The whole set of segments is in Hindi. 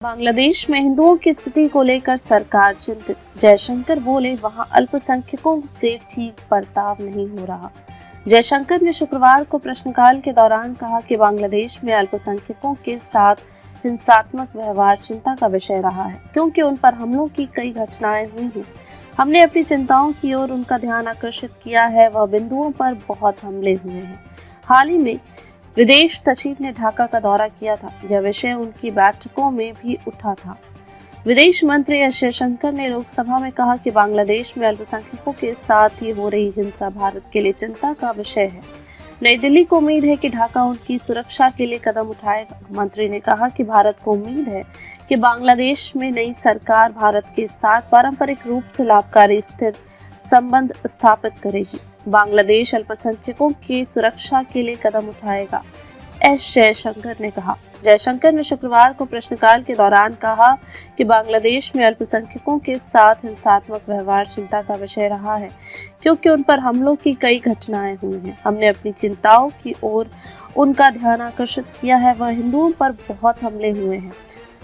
बांग्लादेश में हिंदुओं की स्थिति को लेकर सरकार चिंतित। जयशंकर बोले, वहां अल्पसंख्यकों से ठीक बर्ताव नहीं हो रहा। जयशंकर ने शुक्रवार को प्रश्नकाल के दौरान कहा कि बांग्लादेश में अल्पसंख्यकों के साथ हिंसात्मक व्यवहार चिंता का विषय रहा है, क्योंकि उन पर हमलों की कई घटनाएं हुई हैं। हमने अपनी चिंताओं की ओर उनका ध्यान आकर्षित किया है। वह बिंदुओं पर बहुत हमले हुए हैं। हाल ही में विदेश सचिव ने ढाका का दौरा किया था। यह विषय उनकी बैठकों में भी उठा था। विदेश मंत्री एस जयशंकर ने लोकसभा में कहा कि बांग्लादेश में अल्पसंख्यकों के साथ ही हो रही हिंसा भारत के लिए चिंता का विषय है। नई दिल्ली को उम्मीद है कि ढाका उनकी सुरक्षा के लिए कदम उठाएगा। मंत्री ने कहा कि भारत को उम्मीद है कि बांग्लादेश में नई सरकार भारत के साथ पारंपरिक रूप से लाभकारी स्थिर संबंध स्थापित करेगी। बांग्लादेश अल्पसंख्यकों की सुरक्षा के लिए कदम उठाएगा, एस जयशंकर ने कहा। जयशंकर ने शुक्रवार को प्रश्नकाल के दौरान कहा कि बांग्लादेश में अल्पसंख्यकों के साथ हिंसात्मक व्यवहार चिंता का विषय रहा है, क्योंकि उन पर हमलों की कई घटनाएं हुई हैं। हमने अपनी चिंताओं की ओर उनका ध्यान आकर्षित किया है। वह हिंदुओं पर बहुत हमले हुए हैं।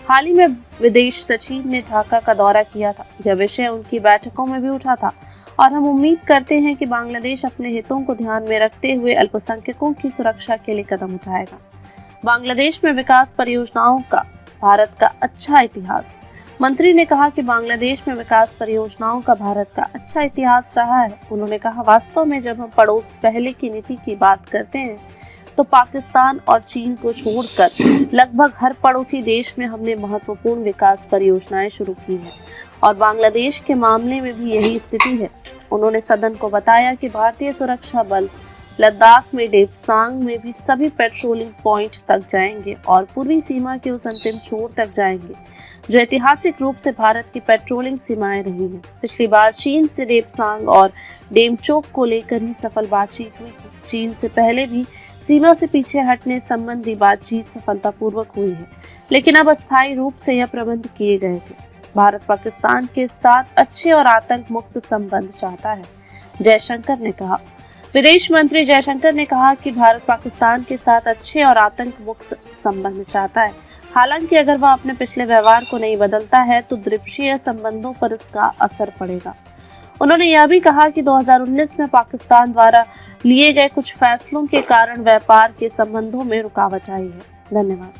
हाल ही में विदेश सचिव ने ढाका का दौरा किया था। यह विषय उनकी बैठकों में भी उठा था और हम उम्मीद करते हैं कि बांग्लादेश अपने हितों को ध्यान में रखते हुए अल्पसंख्यकों की सुरक्षा के लिए कदम उठाएगा। बांग्लादेश में विकास परियोजनाओं का भारत का अच्छा इतिहास। मंत्री ने कहा कि बांग्लादेश में विकास परियोजनाओं का भारत का अच्छा इतिहास रहा है। उन्होंने कहा, वास्तव में जब हम पड़ोस पहले की नीति की बात करते हैं तो पाकिस्तान और चीन को छोड़कर लगभग हर पड़ोसी देश में हमने महत्वपूर्ण विकास परियोजनाएं शुरू की हैं और बांग्लादेश के मामले में भी यही स्थिति है। उन्होंने सदन को बताया कि भारतीय सुरक्षा बल लद्दाख में डेप्सांग में भी सभी पेट्रोलिंग पॉइंट तक जाएंगे और पूर्वी सीमा के उस अंतिम छोर तक जाएंगे जो ऐतिहासिक रूप से भारत की पेट्रोलिंग सीमाएं रही हैं। पिछली बार चीन से डेप्सांग और डेमचोक को लेकर ही सफल बातचीत हुई थी। चीन से पहले भी सीमा से पीछे हटने संबंधी बातचीत सफलतापूर्वक हुई है, लेकिन अब अस्थायी रूप से यह प्रबंध किए गए थे। भारत पाकिस्तान के साथ अच्छे और आतंक मुक्त संबंध चाहता है, जयशंकर ने कहा। विदेश मंत्री जयशंकर ने कहा कि भारत पाकिस्तान के साथ अच्छे और आतंक मुक्त संबंध चाहता है। हालांकि अगर वह अपने पिछले व्यवहार को नहीं बदलता है तो द्विपक्षीय संबंधों पर इसका असर पड़ेगा। उन्होंने यह भी कहा कि 2019 में पाकिस्तान द्वारा लिए गए कुछ फैसलों के कारण व्यापार के संबंधों में रुकावट आई है। धन्यवाद।